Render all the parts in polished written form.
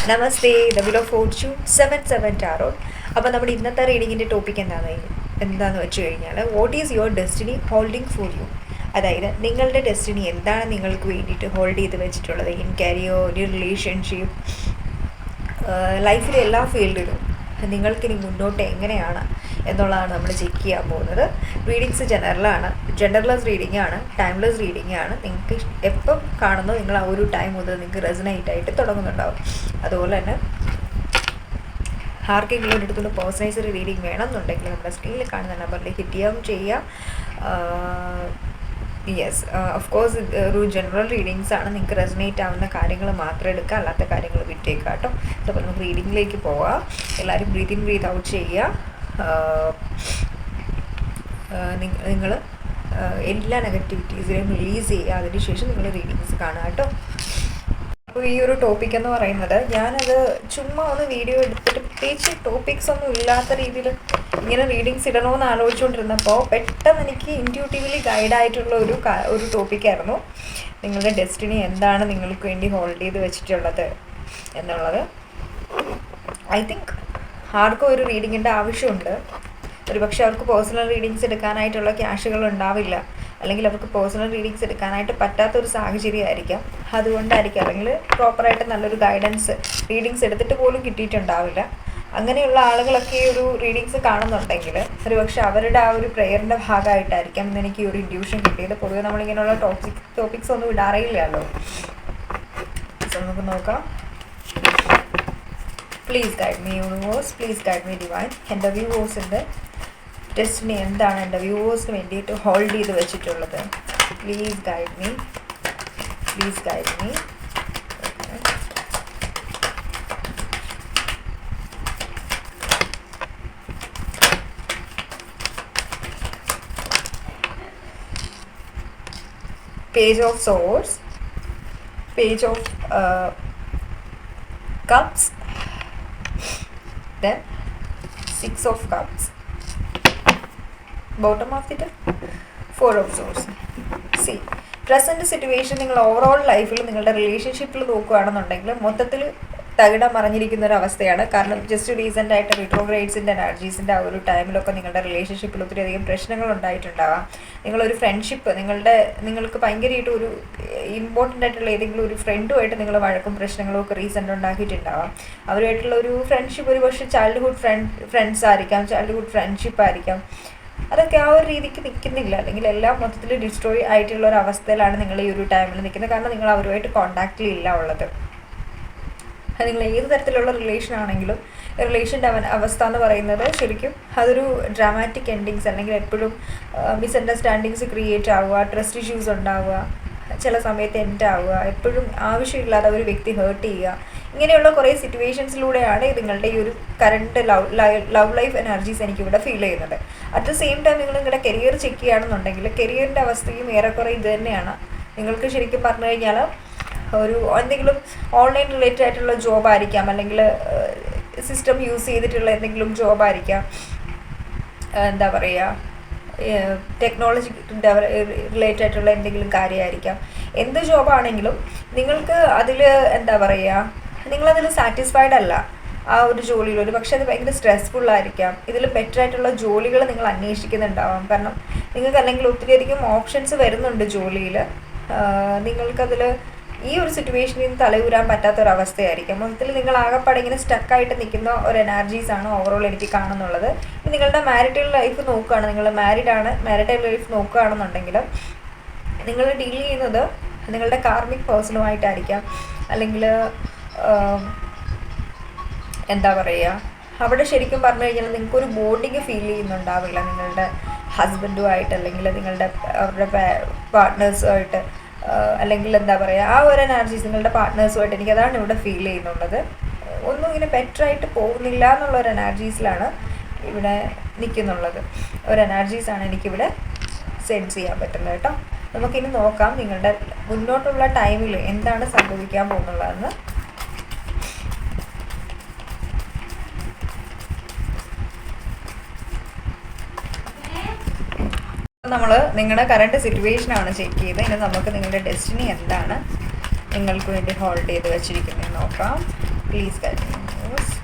Namaste, the will of Fortune 7 tarot. അപ്പോൾ നമ്മുടെ ഇന്നത്തെ റീഡിങ്ങിൻ്റെ ടോപ്പിക് എന്താണെന്ന് വെച്ച് കഴിഞ്ഞാൽ, what is your destiny holding for you. അതായത് നിങ്ങളുടെ ഡെസ്റ്റിനി എന്താണ് നിങ്ങൾക്ക് വേണ്ടിയിട്ട് ഹോൾഡ് ചെയ്ത് വെച്ചിട്ടുള്ളത് ഇൻ കരിയർ, ഇൻ റിലേഷൻഷിപ്പ്, ലൈഫിലെ എല്ലാ ഫീൽഡിലും നിങ്ങൾക്കിനി മുന്നോട്ട് എങ്ങനെയാണ് എന്നുള്ളതാണ് നമ്മൾ ചെക്ക് ചെയ്യാൻ പോകുന്നത്. റീഡിങ്സ് ജെൻഡർലെസ് റീഡിംഗ് ആണ്, ടൈംലെസ് റീഡിംഗ് ആണ്. നിങ്ങൾക്ക് എപ്പം കാണുന്നോ നിങ്ങൾ ആ ഒരു ടൈം മുതൽ നിങ്ങൾക്ക് റെസനേറ്റ് ആയിട്ട് തുടങ്ങുന്നുണ്ടാവും. അതുപോലെ തന്നെ ആർക്കെങ്കിലും ഒരു അടുത്തുള്ള പേഴ്സണൈസ്ഡ് റീഡിംഗ് വേണമെന്നുണ്ടെങ്കിൽ നമ്മുടെ സ്ക്രീനിൽ കാണുന്ന നമ്പറിൽ ഹിറ്റ് ചെയ്യുക. യെസ്, ഓഫ് കോഴ്സ് ഒരു ജനറൽ റീഡിങ്സ് ആണ്. നിങ്ങൾക്ക് റെസനേറ്റ് ആവുന്ന കാര്യങ്ങൾ മാത്രം എടുക്കുക, അല്ലാത്ത കാര്യങ്ങൾ വിട്ടേക്കുക കേട്ടോ. അപ്പോൾ നമുക്ക് റീഡിങ്ങിലേക്ക് പോവാം. എല്ലാവരും ബ്രീത്ത് ഇൻ ബ്രീത്ത് ഔട്ട് ചെയ്യുക. നിങ്ങൾ എല്ലാ നെഗറ്റിവിറ്റീസിനെയും റിലീസ് ചെയ്യുക. അതിനുശേഷം നിങ്ങൾ റീഡിങ്സ് കാണുക കേട്ടോ. അപ്പോൾ ഈ ഒരു ടോപ്പിക് എന്ന് പറയുന്നത്, ഞാനത് ചുമ്മാ ഒന്ന് വീഡിയോ എടുത്തിട്ട് പ്രത്യേകിച്ച് ടോപ്പിക്സ് ഒന്നും ഇല്ലാത്ത രീതിയിൽ ഇങ്ങനെ റീഡിങ്സ് ഇടണമെന്ന് ആലോചിച്ചുകൊണ്ടിരുന്നപ്പോൾ പെട്ടെന്ന് എനിക്ക് ഇൻറ്റ്യൂട്ടീവ്ലി ഗൈഡായിട്ടുള്ള ഒരു ടോപ്പിക്കായിരുന്നു നിങ്ങളുടെ ഡെസ്റ്റിനി എന്താണ് നിങ്ങൾക്ക് വേണ്ടി ഹോൾഡ് ചെയ്ത് വെച്ചിട്ടുള്ളത് എന്നുള്ളത്. ഐ തിങ്ക് ആർക്കും ഒരു റീഡിങ്ങിൻ്റെ ആവശ്യമുണ്ട്. ഒരുപക്ഷെ അവർക്ക് പേഴ്സണൽ റീഡിങ്സ് എടുക്കാനായിട്ടുള്ള ക്യാഷുകൾ ഉണ്ടാവില്ല, അല്ലെങ്കിൽ അവർക്ക് പേഴ്സണൽ റീഡിങ്സ് എടുക്കാനായിട്ട് പറ്റാത്തൊരു സാഹചര്യമായിരിക്കാം. അതുകൊണ്ടായിരിക്കും, അല്ലെങ്കിൽ പ്രോപ്പറായിട്ട് നല്ലൊരു ഗൈഡൻസ് റീഡിങ്സ് എടുത്തിട്ട് പോലും കിട്ടിയിട്ടുണ്ടാവില്ല. അങ്ങനെയുള്ള ആളുകളൊക്കെ ഒരു റീഡിങ്സ് കാണുന്നുണ്ടെങ്കിൽ ഒരുപക്ഷെ അവരുടെ ആ ഒരു പ്രെയറിൻ്റെ ഭാഗമായിട്ടായിരിക്കാം ഇന്ന് എനിക്ക് ഈ ഒരു ഇൻഡ്യൂഷൻ കിട്ടിയത്. പൊതുവെ നമ്മളിങ്ങനെയുള്ള ടോപ്പിക്സ് ഒന്നും ഇടാറില്ലല്ലോ. സോ നമുക്ക് നോക്കാം. Please guide me universe, please guide me divine. എൻ്റെ വ്യൂവേഴ്സിൻ്റെ ഡെസ്റ്റിനി എന്താണ് എൻ്റെ വ്യൂവേഴ്സിന് വേണ്ടിയിട്ട് ഹോൾഡ് ചെയ്ത് വെച്ചിട്ടുള്ളത്? Please guide me, please guide me. Page of Swords, Page of Cups, then 6 of Cups, bottom of the deck 4 of Swords. See, present situation നിങ്ങൾ overall ലൈഫിൽ നിങ്ങളുടെ റിലേഷൻഷിപ്പിൽ നോക്കുകയാണെന്നുണ്ടെങ്കിൽ മൊത്തത്തിൽ തകിടം മറിഞ്ഞിരിക്കുന്ന ഒരു അവസ്ഥയാണ്. കാരണം ജസ്റ്റ് റീസെൻ്റ് ആയിട്ട് റിട്രോഗ്രേഡ്സിൻ്റെ എനർജീസിൻ്റെ ആ ഒരു ടൈമിലൊക്കെ നിങ്ങളുടെ റിലേഷൻഷിപ്പിൽ ഒത്തിരി അധികം പ്രശ്നങ്ങൾ ഉണ്ടായിട്ടുണ്ടാവാം. നിങ്ങളൊരു ഫ്രണ്ട്ഷിപ്പ് നിങ്ങൾക്ക് ഭയങ്കരമായിട്ട് ഒരു ഇമ്പോർട്ടൻ്റ് ആയിട്ടുള്ള ഏതെങ്കിലും ഒരു ഫ്രണ്ടുമായിട്ട് നിങ്ങൾ വഴക്കും പ്രശ്നങ്ങളും ഒക്കെ റീസെൻ്റ് ഉണ്ടാക്കിയിട്ടുണ്ടാവാം. അവരുമായിട്ടുള്ള ഒരു ഫ്രണ്ട്ഷിപ്പ് ഒരു പക്ഷേ ചൈൽഡ്ഹുഡ് ഫ്രണ്ട്സ് ആയിരിക്കാം, ചൈൽഡ്ഹുഡ് ഫ്രണ്ട്ഷിപ്പ് ആയിരിക്കാം. അതൊക്കെ ആ ഒരു രീതിക്ക് നിൽക്കുന്നില്ല, അല്ലെങ്കിൽ എല്ലാം മൊത്തത്തിൽ ഡിസ്ട്രോയ് ആയിട്ടുള്ള ഒരു അവസ്ഥയിലാണ് നിങ്ങൾ ഈ ഒരു ടൈമിൽ നിൽക്കുന്നത്. കാരണം നിങ്ങൾ അവരുമായിട്ട് കോണ്ടാക്റ്റിലില്ല ഉള്ളത്. നിങ്ങൾ ഏത് തരത്തിലുള്ള റിലേഷൻ ആണെങ്കിലും റിലേഷൻ്റെ അവസ്ഥ എന്ന് പറയുന്നത് ശരിക്കും അതൊരു ഡ്രാമാറ്റിക് എൻഡിങ്സ്, അല്ലെങ്കിൽ എപ്പോഴും മിസ്അണ്ടർസ്റ്റാൻഡിങ്സ് ക്രിയേറ്റ് ആവുക, ട്രസ്റ്റ് ഇഷ്യൂസ് ഉണ്ടാവുക, ചില സമയത്ത് എൻഡ് ആവുക, എപ്പോഴും ആവശ്യമില്ലാതെ ഒരു വ്യക്തി ഹേർട്ട് ചെയ്യുക, ഇങ്ങനെയുള്ള കുറേ സിറ്റുവേഷൻസിലൂടെയാണ് നിങ്ങളുടെ ഈ ഒരു കറണ്ട് ലവ് ലൈഫ് എനർജീസ് എനിക്കിവിടെ ഫീൽ ചെയ്യുന്നത്. അറ്റ് ദ സെയിം ടൈം നിങ്ങൾ നിങ്ങളുടെ കരിയർ ചെക്ക് ചെയ്യുകയാണെന്നുണ്ടെങ്കിൽ കരിയറിൻ്റെ അവസ്ഥയും ഏറെക്കുറെ ഇത് തന്നെയാണ്. നിങ്ങൾക്ക് ശരിക്കും പറഞ്ഞു കഴിഞ്ഞാൽ ഒരു എന്തെങ്കിലും ഓൺലൈൻ റിലേറ്റഡ് ആയിട്ടുള്ള ജോബായിരിക്കാം, അല്ലെങ്കിൽ സിസ്റ്റം യൂസ് ചെയ്തിട്ടുള്ള എന്തെങ്കിലും ജോബായിരിക്കാം, എന്താ പറയുക, ടെക്നോളജി റിലേറ്റഡ് ആയിട്ടുള്ള എന്തെങ്കിലും കാര്യമായിരിക്കാം. എന്ത് ജോബാണെങ്കിലും നിങ്ങൾക്ക് അതിൽ എന്താ പറയുക, നിങ്ങളതിൽ സാറ്റിസ്ഫൈഡ് അല്ല ആ ഒരു ജോലിയിൽ. ഒരു പക്ഷേ അത് ഭയങ്കര സ്ട്രെസ്ഫുള്ളായിരിക്കാം. ഇതിൽ ബെറ്ററായിട്ടുള്ള ജോലികൾ നിങ്ങൾ അന്വേഷിക്കുന്നുണ്ടാവാം. കാരണം നിങ്ങൾക്ക് അല്ലെങ്കിൽ ഒത്തിരിയധികം ഓപ്ഷൻസ് വരുന്നുണ്ട് ജോലിയിൽ. നിങ്ങൾക്കതിൽ ഈ ഒരു സിറ്റുവേഷനിൽ നിന്ന് തലയൂരാൻ പറ്റാത്തൊരവസ്ഥയായിരിക്കും. മൊത്തത്തിൽ നിങ്ങൾ ആകെപ്പാടെ ഇങ്ങനെ സ്റ്റക്കായിട്ട് നിൽക്കുന്ന ഒരു എനർജീസാണ് ഓവറോൾ എനിക്ക് കാണുന്നുള്ളത്. ഇനി നിങ്ങളുടെ മാരിറ്റൽ ലൈഫ് നോക്കുകയാണ്, നിങ്ങൾ മാരിറ്റൽ ലൈഫ് നോക്കുകയാണെന്നുണ്ടെങ്കിൽ നിങ്ങൾ ഡീൽ ചെയ്യുന്നത് നിങ്ങളുടെ കാർമിക് പേഴ്സണുമായിട്ടായിരിക്കാം, അല്ലെങ്കിൽ എന്താ പറയുക, അവിടെ ശരിക്കും പറഞ്ഞു കഴിഞ്ഞാൽ നിങ്ങൾക്കൊരു ബോണ്ടിങ് ഫീൽ ചെയ്യുന്നുണ്ടാവില്ല നിങ്ങളുടെ ഹസ്ബൻഡുമായിട്ട്, അല്ലെങ്കിൽ അവരുടെ പാർട്ട്നേഴ്സുമായിട്ട്, അല്ലെങ്കിൽ എന്താ പറയുക, ആ ഒരു എനർജീസ് നിങ്ങളുടെ പാർട്ട്നേഴ്സുമായിട്ട് എനിക്കതാണ് ഇവിടെ ഫീൽ ചെയ്യുന്നുള്ളത്. ഒന്നും ഇങ്ങനെ ബെറ്ററായിട്ട് പോകുന്നില്ല എന്നുള്ളൊരു എനർജീസിലാണ് ഇവിടെ നിൽക്കുന്നുള്ളത്. ഒരു എനർജീസാണ് എനിക്കിവിടെ സെൻസ് ചെയ്യാൻ പറ്റുന്നത് കേട്ടോ. നമുക്കിനി നോക്കാം നിങ്ങളുടെ മുന്നോട്ടുള്ള ടൈമിൽ എന്താണ് സംഭവിക്കാൻ പോകുന്നുള്ളതെന്ന്. നമ്മൾ നിങ്ങളുടെ കറണ്ട് സിറ്റുവേഷനാണ് ചെക്ക് ചെയ്ത്. ഇനി നമുക്ക് നിങ്ങളുടെ ഡെസ്റ്റിനി എന്താണ് നിങ്ങൾക്ക് വേണ്ടി ഹോൾഡ് ചെയ്ത് വെച്ചിരിക്കുന്നത് നോക്കാം. Please guide me universe.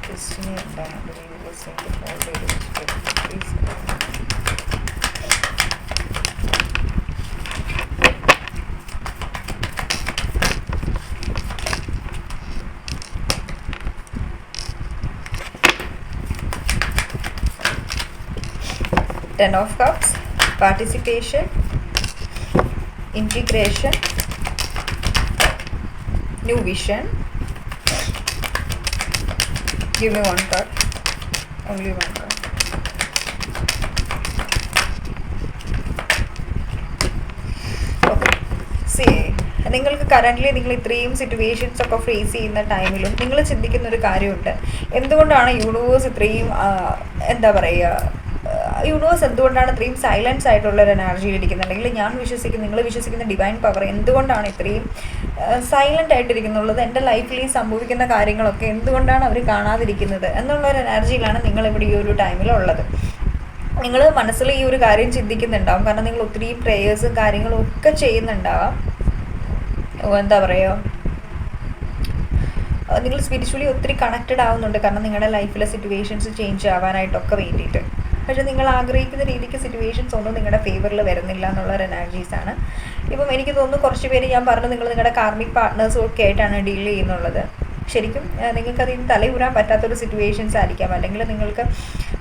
Destiny എന്താണ് യൂണിവേഴ്സ് ഹോൾഡ് ചെയ്ത് വെച്ചിട്ട് please. Ten of Cups, participation, integration, new vision. Give me one card, only one card. Okay, see, നിങ്ങൾക്ക് കറൻ്റ്ലി നിങ്ങൾ ഇത്രയും സിറ്റുവേഷൻസ് ഒക്കെ ഫേസ് ചെയ്യുന്ന ടൈമിലും നിങ്ങൾ ചിന്തിക്കുന്ന ഒരു കാര്യമുണ്ട്, എന്തുകൊണ്ടാണ് യൂണിവേഴ്സ് ഇത്രയും എന്താ പറയുക, യൂണിവേഴ്സ് എന്തുകൊണ്ടാണ് ഇത്രയും സൈലൻസ് ആയിട്ടുള്ള ഒരു എനർജി ഇരിക്കുന്നത്, അല്ലെങ്കിൽ നിങ്ങൾ വിശ്വസിക്കുന്ന ഡിവൈൻ പവർ എന്തുകൊണ്ടാണ് ഇത്രയും സൈലൻ്റ് ആയിട്ടിരിക്കുന്നുള്ളത്, എൻ്റെ ലൈഫിൽ ഈ സംഭവിക്കുന്ന കാര്യങ്ങളൊക്കെ എന്തുകൊണ്ടാണ് അവർ കാണാതിരിക്കുന്നത് എന്നുള്ളൊരു എനർജിയിലാണ് നിങ്ങളിവിടെ ഈ ഒരു ടൈമിലുള്ളത്. നിങ്ങൾ മനസ്സിൽ ഈ ഒരു കാര്യം ചിന്തിക്കുന്നുണ്ടാവും, കാരണം നിങ്ങൾ ഒത്തിരി പ്രേയേഴ്സും കാര്യങ്ങളും ഒക്കെ ചെയ്യുന്നുണ്ടാവാം. എന്താ പറയുക, നിങ്ങൾ സ്പിരിച്വലി ഒത്തിരി കണക്റ്റഡ് ആവുന്നുണ്ട്, കാരണം നിങ്ങളുടെ ലൈഫിലെ സിറ്റുവേഷൻസ് ചേഞ്ച് ആവാനായിട്ടൊക്കെ വേണ്ടിയിട്ട്. പക്ഷേ നിങ്ങൾ ആഗ്രഹിക്കുന്ന രീതിക്ക് സിറ്റുവേഷൻസ് ഒന്നും നിങ്ങളുടെ ഫേവറിൽ വരുന്നില്ല എന്നുള്ളൊരു എനർജീസാണ്. ഇപ്പം എനിക്ക് തോന്നുന്നു കുറച്ച് പേര് ഞാൻ പറഞ്ഞു നിങ്ങൾ നിങ്ങളുടെ കാർമിക് പാർട്ട്നേഴ്സും ഒക്കെ ആയിട്ടാണ് ഡീൽ ചെയ്യുന്നുള്ളത്. ശരിക്കും നിങ്ങൾക്കതിന് തലയൂരാൻ പറ്റാത്തൊരു സിറ്റുവേഷൻസ് ആയിരിക്കാം, അല്ലെങ്കിൽ നിങ്ങൾക്ക്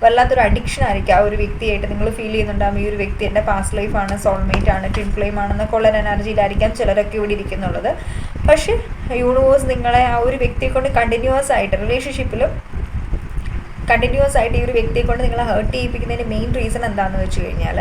വല്ലാത്തൊരു അഡിക്ഷൻ ആയിരിക്കും ആ ഒരു വ്യക്തിയായിട്ട് നിങ്ങൾ ഫീൽ ചെയ്യുന്നുണ്ടാകും. ഈ ഒരു വ്യക്തി എൻ്റെ പാസ്റ്റ് ലൈഫാണ്, സോൾമേറ്റ് ആണ്, ട്വിൻ ഫ്ലെയിം ആണെന്നൊക്കെ ഉള്ള എനർജിയിലായിരിക്കാം ചിലരൊക്കെ ഇവിടെ ഇരിക്കുന്നുള്ളത്. പക്ഷേ യൂണിവേഴ്സ് നിങ്ങളെ ആ ഒരു വ്യക്തിയെ കൊണ്ട് കണ്ടിന്യൂസ് ആയിട്ട് റിലേഷൻഷിപ്പിലും കണ്ടിന്യൂസ് ആയിട്ട് ഈ ഒരു വ്യക്തിയെ കൊണ്ട് നിങ്ങളെ ഹേർട്ട് ചെയ്യിപ്പിക്കുന്നതിന് മെയിൻ റീസൺ എന്താണെന്ന് വെച്ച് കഴിഞ്ഞാൽ,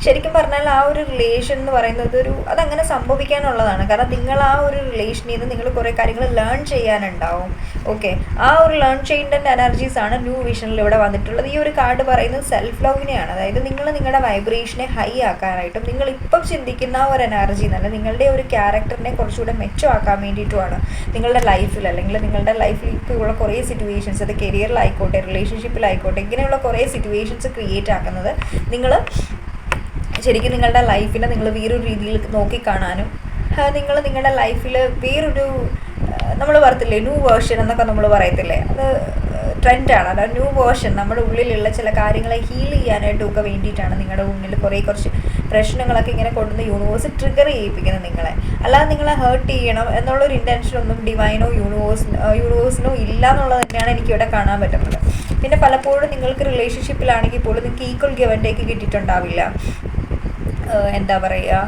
ശരിക്കും പറഞ്ഞാൽ ആ ഒരു റിലേഷൻ എന്ന് പറയുന്നത് അതങ്ങനെ സംഭവിക്കാനുള്ളതാണ്. കാരണം നിങ്ങൾ ആ ഒരു റിലേഷനിൽ നിന്ന് നിങ്ങൾ കുറേ കാര്യങ്ങൾ ലേൺ ചെയ്യാനുണ്ടാവും. ഓക്കെ, ആ ഒരു ലേൺ ചെയ്യേണ്ട എനർജീസാണ് ന്യൂ വിഷനിൽ ഇവിടെ വന്നിട്ടുള്ളത്. ഈ ഒരു കാർഡ് പറയുന്നത് സെൽഫ് ലവിനെയാണ്. അതായത് നിങ്ങൾ നിങ്ങളുടെ വൈബ്രേഷനെ ഹൈ ആക്കാനായിട്ടും നിങ്ങളിപ്പം ചിന്തിക്കുന്ന ഒരു എനർജി എന്നല്ല, നിങ്ങളുടെ ഒരു ക്യാരക്ടറിനെ കുറച്ചുകൂടെ മെച്ചമാക്കാൻ വേണ്ടിയിട്ടുമാണ് നിങ്ങളുടെ ലൈഫിൽ, അല്ലെങ്കിൽ നിങ്ങളുടെ ലൈഫിൽ ഇപ്പോൾ ഉള്ള കുറേ സിറ്റുവേഷൻസ്, അത് കരിയറിലായിക്കോട്ടെ റിലേഷൻഷിപ്പിലായിക്കോട്ടെ, ഇങ്ങനെയുള്ള കുറേ സിറ്റുവേഷൻസ് ക്രിയേറ്റ് ആക്കുന്നത് നിങ്ങൾ ശരിക്കും നിങ്ങളുടെ ലൈഫിനെ നിങ്ങൾ വേറൊരു രീതിയിൽ നോക്കിക്കാണാനും, നിങ്ങൾ നിങ്ങളുടെ ലൈഫിൽ വേറൊരു നമ്മൾ പറയത്തില്ലേ ന്യൂ വേർഷൻ എന്നൊക്കെ നമ്മൾ പറയത്തില്ലേ, അത് ട്രെൻഡാണ്. അത് ന്യൂ വേർഷൻ നമ്മുടെ ഉള്ളിലുള്ള ചില കാര്യങ്ങളെ ഹീൽ ചെയ്യാനായിട്ടൊക്കെ വേണ്ടിയിട്ടാണ് നിങ്ങളുടെ ഉള്ളിൽ കുറച്ച് പ്രശ്നങ്ങളൊക്കെ ഇങ്ങനെ കൊണ്ടുവന്ന് യൂണിവേഴ്സ് ട്രിഗർ ചെയ്യിപ്പിക്കുന്നത് നിങ്ങളെ. അല്ലാതെ നിങ്ങളെ ഹേർട്ട് ചെയ്യണം എന്നുള്ളൊരു ഇൻറ്റൻഷനൊന്നും ഡിവൈനോ യൂണിവേഴ്സിനോ ഇല്ല എന്നുള്ളത് തന്നെയാണ് എനിക്കിവിടെ കാണാൻ പറ്റുന്നത്. പിന്നെ പലപ്പോഴും നിങ്ങൾക്ക് റിലേഷൻഷിപ്പിലാണെങ്കിൽ പോലും നിങ്ങൾക്ക് ഈക്വൽ ഗിവ് ആൻഡ് ടേക്ക് കിട്ടിയിട്ടുണ്ടാവില്ല. എന്താ പറയുക,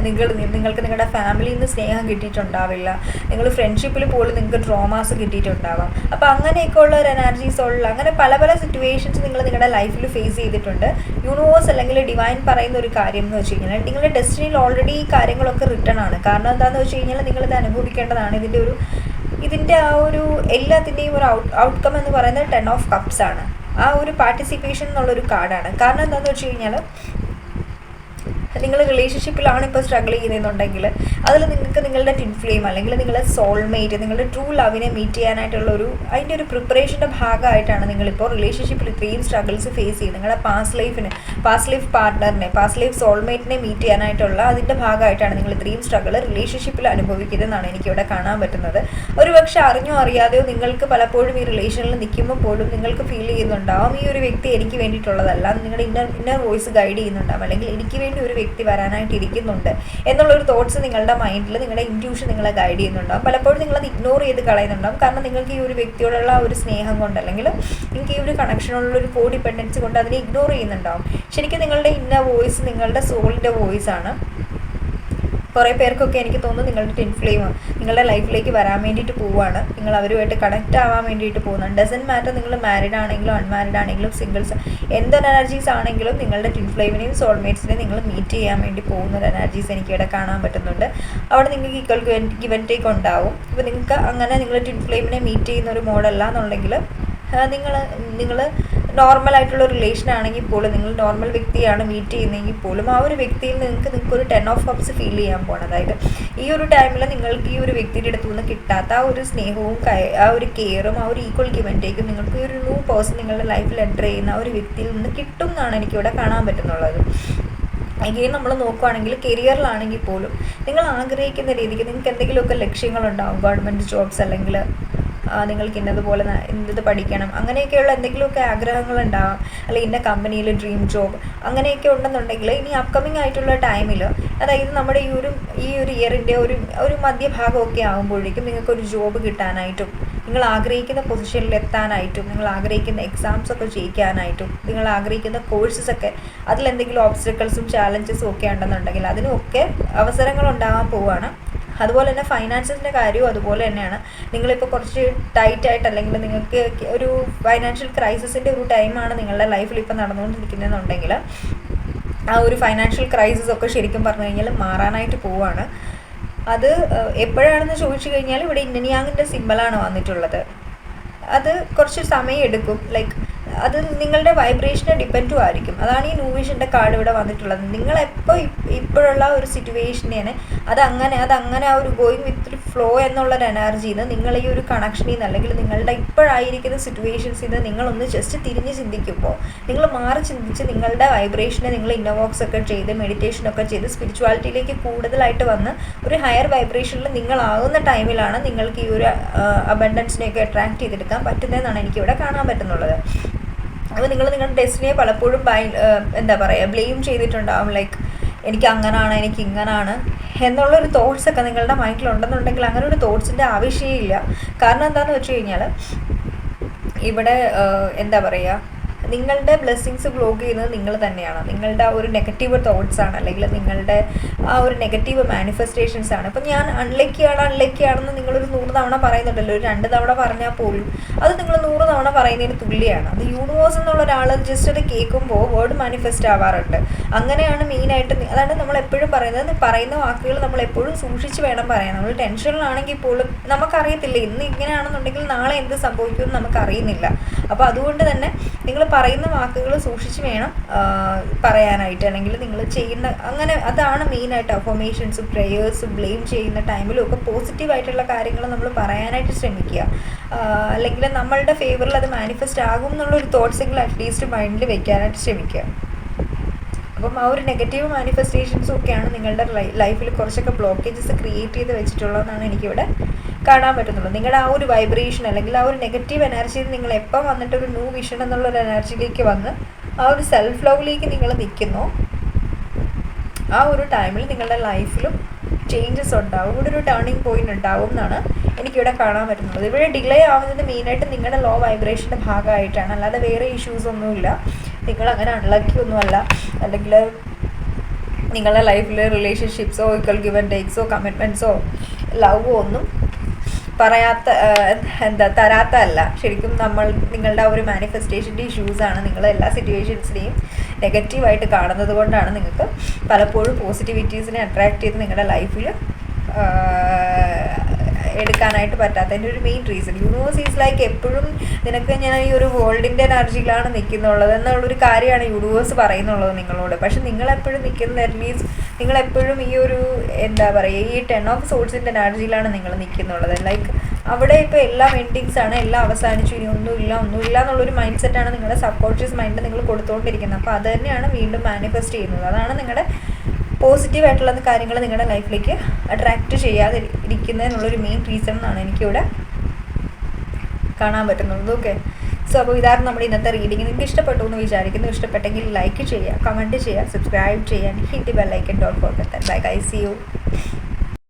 നിങ്ങൾക്ക് നിങ്ങളുടെ ഫാമിലിയിൽ നിന്ന് സ്നേഹം കിട്ടിയിട്ടുണ്ടാവില്ല, നിങ്ങൾ ഫ്രണ്ട്ഷിപ്പിൽ പോലും നിങ്ങൾക്ക് ട്രോമാസ് കിട്ടിയിട്ടുണ്ടാവാം. അപ്പോൾ അങ്ങനെയൊക്കെ ഉള്ള ഒരു എനർജീസ് ഉള്ള അങ്ങനെ പല സിറ്റുവേഷൻസ് നിങ്ങൾ നിങ്ങളുടെ ലൈഫിൽ ഫേസ് ചെയ്തിട്ടുണ്ട്. യൂണിവേഴ്സ് അല്ലെങ്കിൽ ഡിവൈൻ പറയുന്ന ഒരു കാര്യം എന്ന് വെച്ച് കഴിഞ്ഞാൽ നിങ്ങളുടെ ഡെസ്റ്റിനിയിൽ ഓൾറെഡി ഈ കാര്യങ്ങളൊക്കെ റിട്ടേൺ ആണ്. കാരണം എന്താണെന്ന് വെച്ച് കഴിഞ്ഞാൽ നിങ്ങളിത് അനുഭവിക്കേണ്ടതാണ്. ഇതിൻ്റെ ആ ഒരു എല്ലാത്തിൻ്റെയും ഒരു ഔട്ട്കം എന്ന് പറയുന്നത് 10 of Cups ആണ്. ആ ഒരു പാർട്ടിസിപ്പേഷൻ എന്നുള്ളൊരു കാർഡാണ്. കാരണം എന്താണെന്ന് വെച്ച് കഴിഞ്ഞാൽ നിങ്ങൾ റിലേഷൻഷിപ്പിലാണ് ഇപ്പോൾ സ്ട്രഗിൾ ചെയ്യുന്നതെന്നുണ്ടെങ്കിൽ അതിൽ നിങ്ങൾക്ക് നിങ്ങളുടെ ട്വിൻ ഫ്ലെയിം അല്ലെങ്കിൽ നിങ്ങളുടെ സോൾമേറ്റ്, നിങ്ങളുടെ ട്രൂ ലവിനെ മീറ്റ് ചെയ്യാനായിട്ടുള്ളൊരു അതിൻ്റെ ഒരു പ്രിപ്പറേഷൻ്റെ ഭാഗമായിട്ടാണ് നിങ്ങളിപ്പോൾ റിലേഷൻഷിപ്പിൽ ഇത്രയും സ്ട്രഗിൾസ് ഫേസ് ചെയ്യുന്നത്. നിങ്ങളുടെ പാസ്റ്റ് ലൈഫ് പാർട്ട്ണറിനെ, പാസ്റ്റ് ലൈഫ് സോൾമേറ്റിനെ മീറ്റ് ചെയ്യാനായിട്ടുള്ള അതിൻ്റെ ഭാഗമായിട്ടാണ് നിങ്ങൾ ഇത്രയും സ്ട്രഗിൾ റിലേഷൻഷിപ്പിൽ അനുഭവിക്കുന്നതെന്നാണ് എനിക്കിവിടെ കാണാൻ പറ്റുന്നത്. ഒരു പക്ഷേ അറിഞ്ഞോ അറിയാതെയോ നിങ്ങൾക്ക് പലപ്പോഴും ഈ റിലേഷനിൽ നിൽക്കുമ്പോൾ പോലും നിങ്ങൾക്ക് ഫീൽ ചെയ്യുന്നുണ്ടാവും ഈ ഒരു വ്യക്തി എനിക്ക് വേണ്ടിയിട്ടുള്ളതല്ല, നിങ്ങളുടെ ഇന്നർ വോയിസ് ഗൈഡ് ചെയ്യുന്നുണ്ടാവും, അല്ലെങ്കിൽ എനിക്ക് വേണ്ടി ഒരു വ്യക്തി വരാനായിട്ട് ഇരിക്കുന്നുണ്ട് എന്നുള്ളൊരു തോട്ട്സ് നിങ്ങളുടെ മൈൻഡിൽ, നിങ്ങളുടെ ഇൻറ്റ്യൂഷൻ നിങ്ങളെ ഗൈഡ് ചെയ്യുന്നുണ്ടാവും. പലപ്പോഴും നിങ്ങളത് ഇഗ്നോർ ചെയ്ത് കളയുന്നുണ്ടാവും. കാരണം നിങ്ങൾക്ക് ഈ ഒരു വ്യക്തിയോടുള്ള ഒരു സ്നേഹം കൊണ്ട്, അല്ലെങ്കിൽ നിങ്ങൾക്ക് ഈ ഒരു കണക്ഷനുള്ള ഒരു കോ ഡിപ്പെൻഡൻസി കൊണ്ട് അതിനെ ഇഗ്നോർ ചെയ്യുന്നുണ്ടാവും. ശരിക്കും നിങ്ങളുടെ ഇന്നർ വോയിസ് നിങ്ങളുടെ സോളിൻ്റെ വോയിസ് ആണ്. കുറേ പേർക്കൊക്കെ എനിക്ക് തോന്നുന്നു നിങ്ങളുടെ ട്വിൻ ഫ്ലെയിം നിങ്ങളുടെ ലൈഫിലേക്ക് വരാൻ വേണ്ടിയിട്ട് പോവുകയാണ്. നിങ്ങൾ അവരുമായിട്ട് കണക്റ്റ് ആവാൻ വേണ്ടിയിട്ട് പോകുന്നുണ്ട്. ഡസൻറ്റ് മാറ്റർ നിങ്ങൾ മാരീഡ് ആണെങ്കിലും അൺമാരീഡ് ആണെങ്കിലും സിംഗിൾസ് എന്ത് എനർജീസ് ആണെങ്കിലും നിങ്ങളുടെ ട്വിൻ ഫ്ലെയിമിനെയും സോൾമേറ്റ്സിനെയും നിങ്ങൾ മീറ്റ് ചെയ്യാൻ വേണ്ടി പോകുന്ന ഒരു എനർജീസ് എനിക്കിവിടെ കാണാൻ പറ്റുന്നുണ്ട്. അവിടെ നിങ്ങൾക്ക് ഈക്വൽ ഗിവ് ആൻഡ് ടേക്ക് ഉണ്ടാവും. ഇപ്പോൾ നിങ്ങൾക്ക് അങ്ങനെ നിങ്ങൾ ട്വിൻ ഫ്ലെയിമിനെ മീറ്റ് ചെയ്യുന്ന ഒരു മോഡല്ല എന്നുണ്ടെങ്കിൽ നിങ്ങൾ നോർമലായിട്ടുള്ള റിലേഷൻ ആണെങ്കിൽ പോലും, നിങ്ങൾ നോർമൽ വ്യക്തിയാണ് മീറ്റ് ചെയ്യുന്നതെങ്കിൽ പോലും ആ ഒരു വ്യക്തിയിൽ നിങ്ങൾക്കൊരു 10 of Cups ഫീൽ ചെയ്യാൻ പോകണം. അതായത് ഈ ഒരു ടൈമിൽ നിങ്ങൾക്ക് ഈ ഒരു വ്യക്തിയുടെ അടുത്തു നിന്ന് കിട്ടാത്ത ആ ഒരു സ്നേഹവും ആ ഒരു കെയറും ആ ഒരു ഈക്വൽ ഗിവ് ആൻഡ് ടേക്കും നിങ്ങൾക്ക് ഈ ഒരു ന്യൂ പേഴ്സൺ നിങ്ങളുടെ ലൈഫിൽ എൻ്റർ ചെയ്യുന്ന ആ ഒരു വ്യക്തിയിൽ നിന്ന് കിട്ടും എന്നാണ് എനിക്കിവിടെ കാണാൻ പറ്റുന്നുള്ളത്. എഗെയിൻ നമ്മൾ നോക്കുകയാണെങ്കിൽ കരിയറിലാണെങ്കിൽ പോലും നിങ്ങൾ ആഗ്രഹിക്കുന്ന രീതിക്ക് നിങ്ങൾക്ക് എന്തെങ്കിലുമൊക്കെ ലക്ഷ്യങ്ങളുണ്ടാവും. ഗവൺമെൻറ് ജോബ്സ് അല്ലെങ്കിൽ നിങ്ങൾക്ക് ഇന്നതുപോലെ ഇന്നത് പഠിക്കണം, അങ്ങനെയൊക്കെയുള്ള എന്തെങ്കിലുമൊക്കെ ആഗ്രഹങ്ങളുണ്ടാവാം. അല്ലെങ്കിൽ ഇന്ന കമ്പനിയിൽ ഡ്രീം ജോബ് അങ്ങനെയൊക്കെ ഉണ്ടെന്നുണ്ടെങ്കിൽ ഇനി അപ്കമിങ് ആയിട്ടുള്ള ടൈമിൽ, അതായത് നമ്മുടെ ഈ ഒരു ഇയറിൻ്റെ ഒരു മധ്യഭാഗമൊക്കെ ആകുമ്പോഴേക്കും നിങ്ങൾക്കൊരു ജോബ് കിട്ടാനായിട്ടും നിങ്ങൾ ആഗ്രഹിക്കുന്ന പൊസിഷനിൽ എത്താനായിട്ടും നിങ്ങൾ ആഗ്രഹിക്കുന്ന എക്സാംസ് ഒക്കെ ജയിക്കാനായിട്ടും നിങ്ങൾ ആഗ്രഹിക്കുന്ന കോഴ്സസൊക്കെ അതിലെന്തെങ്കിലും ഓബ്സ്റ്റക്കിൾസും ചാലഞ്ചസും ഒക്കെ ഉണ്ടെന്നുണ്ടെങ്കിൽ അതിനുമൊക്കെ അവസരങ്ങൾ ഉണ്ടാകാൻ പോവുകയാണ്. അതുപോലെ തന്നെ ഫൈനാൻഷ്യസിൻ്റെ കാര്യവും അതുപോലെ തന്നെയാണ്. നിങ്ങളിപ്പോൾ കുറച്ച് ടൈറ്റായിട്ട് അല്ലെങ്കിൽ നിങ്ങൾക്ക് ഒരു ഫൈനാൻഷ്യൽ ക്രൈസിസിൻ്റെ ഒരു ടൈമാണ് നിങ്ങളുടെ ലൈഫിൽ ഇപ്പോൾ നടന്നുകൊണ്ടിരിക്കുന്നതെന്നുണ്ടെങ്കിൽ ആ ഒരു ഫൈനാൻഷ്യൽ ക്രൈസിസ് ഒക്കെ ശരിക്കും പറഞ്ഞു കഴിഞ്ഞാൽ മാറാനായിട്ട് പോവുകയാണ്. അത് എപ്പോഴാണെന്ന് ചോദിച്ചു കഴിഞ്ഞാൽ ഇവിടെ ഇന്നനിയാങ്ങിൻ്റെ സിമ്പലാണ് വന്നിട്ടുള്ളത്. അത് കുറച്ച് സമയം എടുക്കും. ലൈക്ക് അത് നിങ്ങളുടെ വൈബ്രേഷനെ ഡിപ്പെൻഡും ആയിരിക്കും. അതാണ് ഈ ന്യൂ വിഷൻ്റെ കാർഡ് ഇവിടെ വന്നിട്ടുള്ളത്. നിങ്ങളെപ്പോൾ ഇപ്പോഴുള്ള ഒരു സിറ്റുവേഷനെ അതങ്ങനെ ആ ഒരു ഗോയിങ് വിത്ത് ഫ്ലോ എന്നുള്ളൊരു എനർജിയിൽ നിന്ന് നിങ്ങൾ ഈ ഒരു കണക്ഷനിൽ നിന്ന് അല്ലെങ്കിൽ നിങ്ങളുടെ ഇപ്പോഴായിരിക്കുന്ന സിറ്റുവേഷൻസിൽ നിന്ന് നിങ്ങളൊന്ന് ജസ്റ്റ് തിരിഞ്ഞ് ചിന്തിക്കുമ്പോൾ, നിങ്ങൾ മാറി ചിന്തിച്ച് നിങ്ങളുടെ വൈബ്രേഷനെ നിങ്ങൾ ഇന്നോവോക്സ് ഒക്കെ ചെയ്ത് മെഡിറ്റേഷനൊക്കെ ചെയ്ത് സ്പിരിച്വാലിറ്റിയിലേക്ക് കൂടുതലായിട്ട് വന്ന് ഒരു ഹയർ വൈബ്രേഷനിൽ നിങ്ങളാകുന്ന ടൈമിലാണ് നിങ്ങൾക്ക് ഈ ഒരു അബണ്ടൻസിനെയൊക്കെ അട്രാക്ട് ചെയ്തെടുക്കാൻ പറ്റുന്നതെന്നാണ് എനിക്കിവിടെ കാണാൻ പറ്റുന്നുള്ളത്. അപ്പോൾ നിങ്ങൾ നിങ്ങളുടെ ഡെസ്റ്റിനിയെ പലപ്പോഴും ബ്ലെയിം ചെയ്തിട്ടുണ്ടാവും. ലൈക്ക് എനിക്ക് അങ്ങനാണ്, എനിക്ക് ഇങ്ങനാണ് എന്നുള്ളൊരു തോട്ട്സൊക്കെ നിങ്ങളുടെ മൈൻഡിലുണ്ടെന്നുണ്ടെങ്കിൽ അങ്ങനെ ഒരു തോട്ട്സിൻ്റെ ആവശ്യമില്ല. കാരണം എന്താണെന്ന് വെച്ച് കഴിഞ്ഞാൽ ഇവിടെ നിങ്ങളുടെ ബ്ലെസ്സിങ്സ് ബ്ലോക്ക് ചെയ്യുന്നത് നിങ്ങൾ തന്നെയാണ്. നിങ്ങളുടെ ആ ഒരു നെഗറ്റീവ് തോട്ട്സാണ്, അല്ലെങ്കിൽ നിങ്ങളുടെ ആ ഒരു നെഗറ്റീവ് മാനിഫെസ്റ്റേഷൻസ് ആണ്. ഇപ്പം ഞാൻ അൺലക്കിയാണെന്ന് നിങ്ങളൊരു 100 തവണ പറയുന്നുണ്ടല്ലോ, ഒരു 2 തവണ പറഞ്ഞാൽ പോലും അത് നിങ്ങൾ 100 തവണ പറയുന്നതിന് തുല്യമാണ്. അത് യൂണിവേഴ്സ് എന്നുള്ള ഒരാൾ ജസ്റ്റ് അത് കേൾക്കുമ്പോൾ വേർഡ് മാനിഫെസ്റ്റ് ആവാറുണ്ട്. അങ്ങനെയാണ് മെയിനായിട്ട്. അതാണ് നമ്മളെപ്പോഴും പറയുന്ന വാക്കുകൾ നമ്മളെപ്പോഴും സൂക്ഷിച്ച് വേണം പറയാൻ. നമ്മൾ ടെൻഷനിലാണെങ്കിൽ പോലും നമുക്കറിയത്തില്ല ഇന്ന് ഇങ്ങനെയാണെന്നുണ്ടെങ്കിൽ നാളെ എന്ത് സംഭവിക്കുമെന്ന് നമുക്കറിയുന്നില്ല. അപ്പോൾ അതുകൊണ്ട് തന്നെ നിങ്ങൾ പറയുന്ന വാക്കുകൾ സൂക്ഷിച്ച് വേണം പറയാനായിട്ട്. അല്ലെങ്കിൽ നിങ്ങൾ ചെയ്യുന്ന അതാണ് മെയിനായിട്ട്. അഫർമേഷൻസ്, പ്രേയേഴ്സ്, ബ്ലെയിം ചെയ്യുന്ന ടൈമിലും ഒക്കെ പോസിറ്റീവായിട്ടുള്ള കാര്യങ്ങൾ നമ്മൾ പറയാനായിട്ട് ശ്രമിക്കുക. അല്ലെങ്കിൽ നമ്മളുടെ ഫേവറിൽ അത് മാനിഫെസ്റ്റ് ആകും എന്നുള്ളൊരു തോട്ട്സെങ്കിലും അറ്റ്ലീസ്റ്റ് മൈൻഡിൽ വെക്കാനായിട്ട് ശ്രമിക്കുക. അപ്പം ആ ഒരു നെഗറ്റീവ് മാനിഫെസ്റ്റേഷൻസും ഒക്കെയാണ് നിങ്ങളുടെ ലൈഫിൽ കുറച്ചൊക്കെ ബ്ലോക്കേജസ് ക്രിയേറ്റ് ചെയ്ത് വെച്ചിട്ടുള്ളതെന്നാണ് എനിക്കിവിടെ കാണാൻ പറ്റുന്നുള്ളൂ. നിങ്ങളുടെ ആ ഒരു വൈബ്രേഷൻ അല്ലെങ്കിൽ ആ ഒരു നെഗറ്റീവ് എനർജിയിൽ നിങ്ങൾ എപ്പോൾ വന്നിട്ടൊരു ന്യൂ വിഷൻ എന്നുള്ളൊരു എനർജിയിലേക്ക് വന്ന് ആ ഒരു സെൽഫ് ലവിലേക്ക് നിങ്ങൾ നിൽക്കുന്നു, ആ ഒരു ടൈമിൽ നിങ്ങളുടെ ലൈഫിലും ചേഞ്ചസ് ഉണ്ടാവും. ഇവിടെ ഒരു ടേണിംഗ് പോയിന്റ് ഉണ്ടാവും എന്നാണ് എനിക്കിവിടെ കാണാൻ പറ്റുന്നത്. ഇവിടെ ഡിലേ ആവുന്നത് മെയിനായിട്ട് നിങ്ങളുടെ ലോ വൈബ്രേഷൻ്റെ ഭാഗമായിട്ടാണ്, അല്ലാതെ വേറെ ഇഷ്യൂസ് ഒന്നുമില്ല. നിങ്ങളങ്ങനെ അൺലക്കി ഒന്നുമല്ല, അല്ലെങ്കിൽ നിങ്ങളുടെ ലൈഫിൽ റിലേഷൻഷിപ്സോ ഈക്വൽ ഗിവ് ആൻഡ് ടേക്സോ കമ്മിറ്റ്മെൻറ്റ്സോ ലവോ ഒന്നും തരാത്തല്ല. ശരിക്കും നിങ്ങളുടെ ആ ഒരു മാനിഫെസ്റ്റേഷൻ്റെ ഇഷ്യൂസാണ് നിങ്ങൾ എല്ലാ സിറ്റുവേഷൻസിനെയും നെഗറ്റീവായിട്ട് കാണുന്നത് കൊണ്ടാണ് നിങ്ങൾക്ക് പലപ്പോഴും പോസിറ്റിവിറ്റീസിനെ അട്രാക്ട് ചെയ്ത് നിങ്ങളുടെ ലൈഫിൽ എടുക്കാനായിട്ട് പറ്റാത്തതിൻ്റെ ഒരു main reason. Universe is like എപ്പോഴും നിനക്ക് ഞാൻ ഈ ഒരു വേൾഡിൻ്റെ എനർജിയിലാണ് നിൽക്കുന്നുള്ളത് എന്നുള്ളൊരു കാര്യമാണ് യൂണിവേഴ്സ് പറയുന്നുള്ളത് നിങ്ങളോട്. പക്ഷെ നിങ്ങളെപ്പോഴും നിൽക്കുന്നത് അറ്റ്ലീസ്റ്റ് നിങ്ങളെപ്പോഴും ഈ ഒരു ഈ 10 ഓഫ് സോഴ്സിൻ്റെ എനർജിയിലാണ് നിങ്ങൾ നിൽക്കുന്നുള്ളത്. ലൈക്ക് അവിടെ ഇപ്പോൾ എല്ലാം എൻഡിങ്സ് ആണ്, എല്ലാം അവസാനിച്ചു, ഇനി ഒന്നുമില്ല എന്നുള്ളൊരു മൈൻഡ് സെറ്റാണ് നിങ്ങളുടെ സബ് കോൺഷ്യസ് മൈൻഡിൽ നിങ്ങൾ കൊടുത്തുകൊണ്ടിരിക്കുന്നത്. അപ്പോൾ അത് തന്നെയാണ് വീണ്ടും മാനിഫെസ്റ്റ് ചെയ്യുന്നത്. അതാണ് നിങ്ങളുടെ പോസിറ്റീവായിട്ടുള്ള കാര്യങ്ങൾ നിങ്ങളുടെ ലൈഫിലേക്ക് അട്രാക്റ്റ് ചെയ്യാതെ ഇരിക്കുന്നതിനുള്ളൊരു മെയിൻ റീസൺ എന്നാണ് എനിക്കിവിടെ കാണാൻ പറ്റുന്നത്. ഓക്കെ, സോ അപ്പോൾ ഇതായിരുന്നു നമ്മുടെ ഇന്നത്തെ റീഡിങ്. നിങ്ങൾക്ക് ഇഷ്ടപ്പെട്ടു എന്ന് വിചാരിക്കുന്നു. ഇഷ്ടപ്പെട്ടെങ്കിൽ ലൈക്ക് ചെയ്യുക, കമൻറ്റ് ചെയ്യുക, സബ്സ്ക്രൈബ് ചെയ്യാൻ, hit bell icon. Don't forget that. Bye guys, see U.